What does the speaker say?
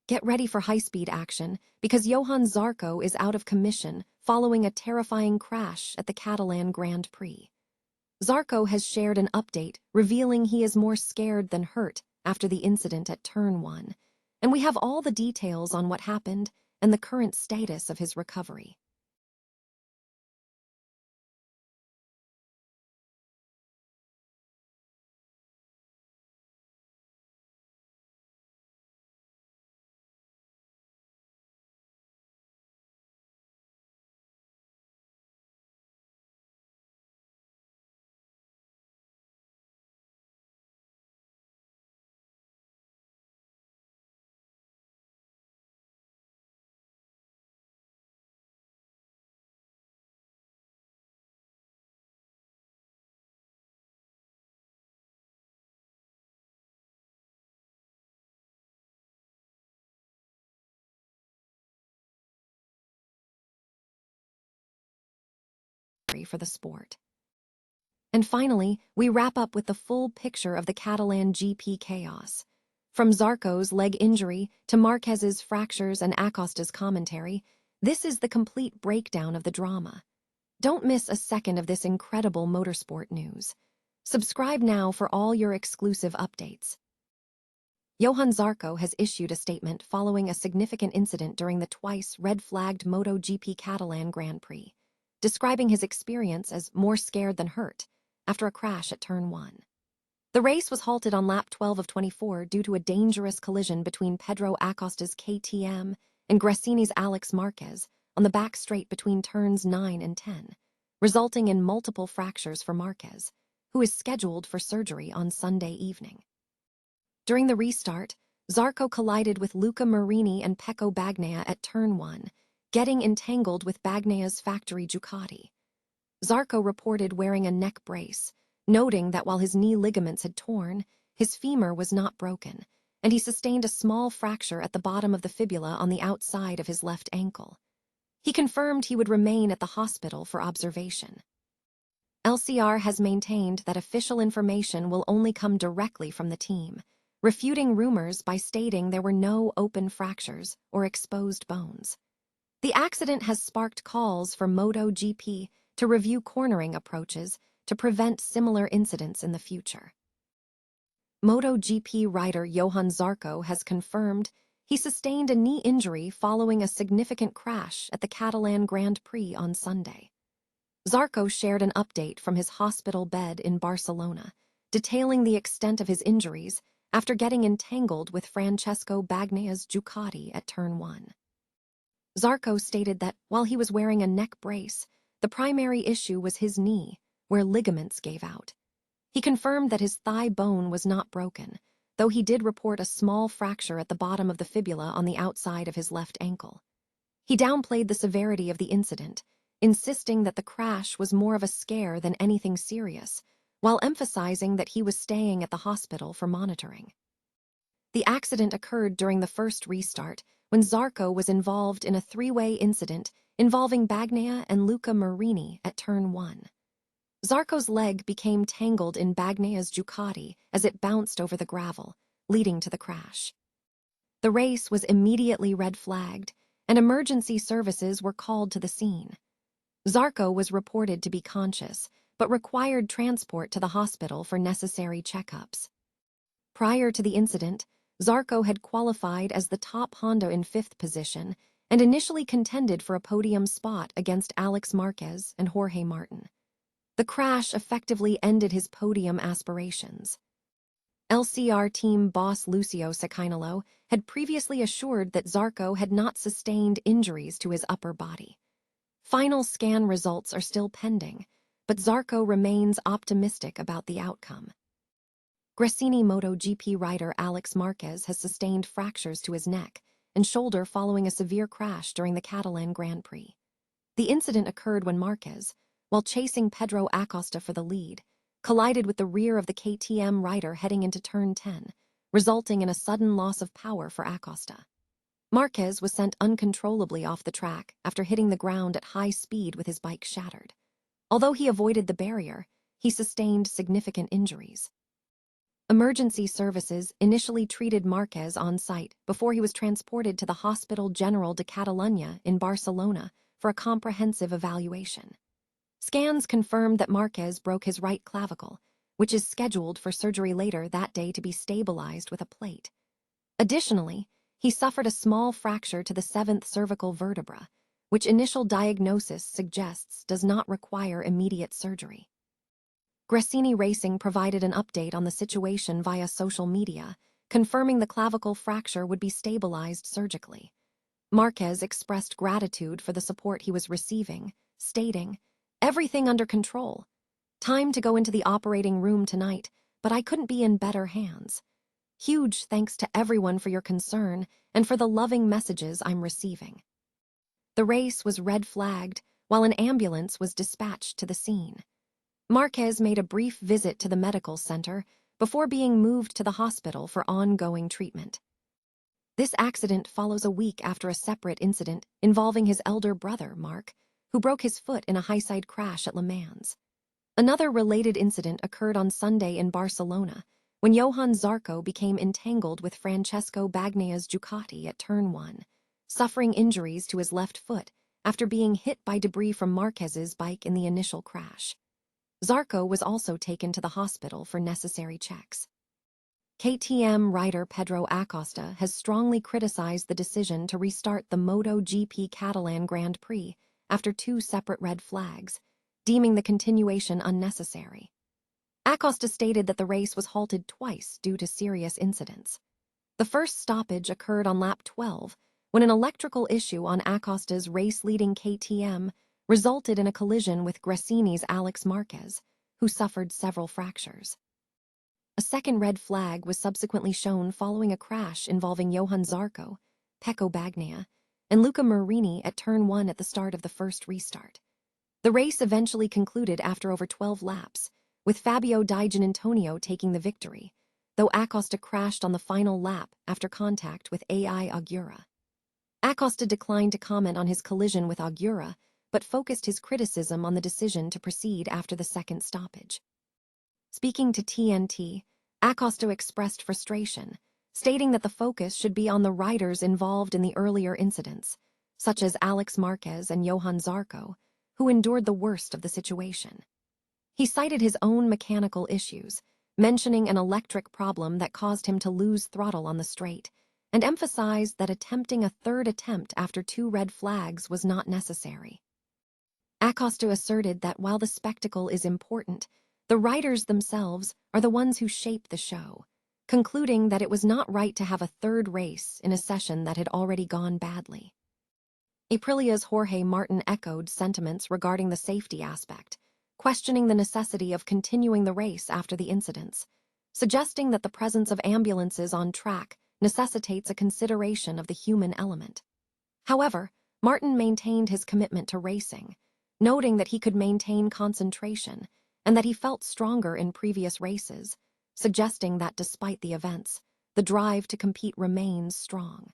Get ready for high-speed action because Johann Zarco is out of commission following a terrifying crash at the Catalan Grand Prix. Zarco has shared an update revealing he is more scared than hurt after the incident at Turn 1, and we have all the details on what happened and the current status of his recovery. For the sport. And finally, we wrap up with the full picture of the Catalan GP chaos. From Zarco's leg injury to Marquez's fractures and Acosta's commentary, this is the complete breakdown of the drama. Don't miss a second of this incredible motorsport news. Subscribe now for all your exclusive updates. Johann Zarco has issued a statement following a significant incident during the twice red-flagged MotoGP Catalan Grand Prix, describing his experience as more scared than hurt after a crash at Turn 1. The race was halted on lap 12 of 24 due to a dangerous collision between Pedro Acosta's KTM and Gresini's Alex Marquez on the back straight between turns 9 and 10, resulting in multiple fractures for Marquez, who is scheduled for surgery on Sunday evening. During the restart, Zarco collided with Luca Marini and Pecco Bagnaia at Turn 1, getting entangled with Bagnaia's factory Ducati. Zarco reported wearing a neck brace, noting that while his knee ligaments had torn, his femur was not broken, and he sustained a small fracture at the bottom of the fibula on the outside of his left ankle. He confirmed he would remain at the hospital for observation. LCR has maintained that official information will only come directly from the team, refuting rumors by stating there were no open fractures or exposed bones. The accident has sparked calls for MotoGP to review cornering approaches to prevent similar incidents in the future. MotoGP rider Johann Zarco has confirmed he sustained a knee injury following a significant crash at the Catalan Grand Prix on Sunday. Zarco shared an update from his hospital bed in Barcelona, detailing the extent of his injuries after getting entangled with Francesco Bagnaia's Ducati at Turn 1. Zarco stated that while he was wearing a neck brace, the primary issue was his knee, where ligaments gave out. He confirmed that his thigh bone was not broken, though he did report a small fracture at the bottom of the fibula on the outside of his left ankle. He downplayed the severity of the incident, insisting that the crash was more of a scare than anything serious, while emphasizing that he was staying at the hospital for monitoring. The accident occurred during the first restart, when Zarco was involved in a three-way incident involving Bagnaia and Luca Marini at Turn 1. Zarco's leg became tangled in Bagnaia's Ducati as it bounced over the gravel, leading to the crash. The race was immediately red-flagged, and emergency services were called to the scene. Zarco was reported to be conscious, but required transport to the hospital for necessary checkups. Prior to the incident, Zarco had qualified as the top Honda in 5th position and initially contended for a podium spot against Alex Marquez and Jorge Martin. The crash effectively ended his podium aspirations. LCR team boss Lucio Sacchinello had previously assured that Zarco had not sustained injuries to his upper body. Final scan results are still pending, but Zarco remains optimistic about the outcome. Gresini MotoGP rider Alex Marquez has sustained fractures to his neck and shoulder following a severe crash during the Catalan Grand Prix. The incident occurred when Marquez, while chasing Pedro Acosta for the lead, collided with the rear of the KTM rider heading into Turn 10, resulting in a sudden loss of power for Acosta. Marquez was sent uncontrollably off the track after hitting the ground at high speed with his bike shattered. Although he avoided the barrier, he sustained significant injuries. Emergency services initially treated Marquez on site before he was transported to the Hospital General de Catalunya in Barcelona for a comprehensive evaluation. Scans confirmed that Marquez broke his right clavicle, which is scheduled for surgery later that day to be stabilized with a plate. Additionally, he suffered a small fracture to the 7th cervical vertebra, which initial diagnosis suggests does not require immediate surgery. Gresini Racing provided an update on the situation via social media, confirming the clavicle fracture would be stabilized surgically. Marquez expressed gratitude for the support he was receiving, stating, "Everything under control. Time to go into the operating room tonight, but I couldn't be in better hands. Huge thanks to everyone for your concern and for the loving messages I'm receiving." The race was red-flagged while an ambulance was dispatched to the scene. Marquez made a brief visit to the medical center before being moved to the hospital for ongoing treatment. This accident follows a week after a separate incident involving his elder brother, Marc, who broke his foot in a high-side crash at Le Mans. Another related incident occurred on Sunday in Barcelona, when Johann Zarco became entangled with Francesco Bagnaya's Ducati at Turn 1, suffering injuries to his left foot after being hit by debris from Marquez's bike in the initial crash. Zarco was also taken to the hospital for necessary checks. KTM rider Pedro Acosta has strongly criticized the decision to restart the MotoGP Catalan Grand Prix after 2 separate red flags, deeming the continuation unnecessary. Acosta stated that the race was halted twice due to serious incidents. The first stoppage occurred on lap 12, when an electrical issue on Acosta's race-leading KTM resulted in a collision with Gresini's Alex Marquez, who suffered several fractures. A second red flag was subsequently shown following a crash involving Johann Zarco, Pecco Bagnaia, and Luca Marini at Turn 1 at the start of the first restart. The race eventually concluded after over 12 laps, with Fabio Di Giannantonio taking the victory, though Acosta crashed on the final lap after contact with AI Augura. Acosta declined to comment on his collision with Augura, but focused his criticism on the decision to proceed after the second stoppage. Speaking to TNT, Acosta expressed frustration, stating that the focus should be on the riders involved in the earlier incidents, such as Alex Marquez and Johann Zarco, who endured the worst of the situation. He cited his own mechanical issues, mentioning an electric problem that caused him to lose throttle on the straight, and emphasized that attempting a third attempt after 2 red flags was not necessary. Acosta asserted that while the spectacle is important, the riders themselves are the ones who shape the show, concluding that it was not right to have a third race in a session that had already gone badly. Aprilia's Jorge Martin echoed sentiments regarding the safety aspect, questioning the necessity of continuing the race after the incidents, suggesting that the presence of ambulances on track necessitates a consideration of the human element. However, Martin maintained his commitment to racing, noting that he could maintain concentration and that he felt stronger in previous races, suggesting that despite the events, the drive to compete remains strong.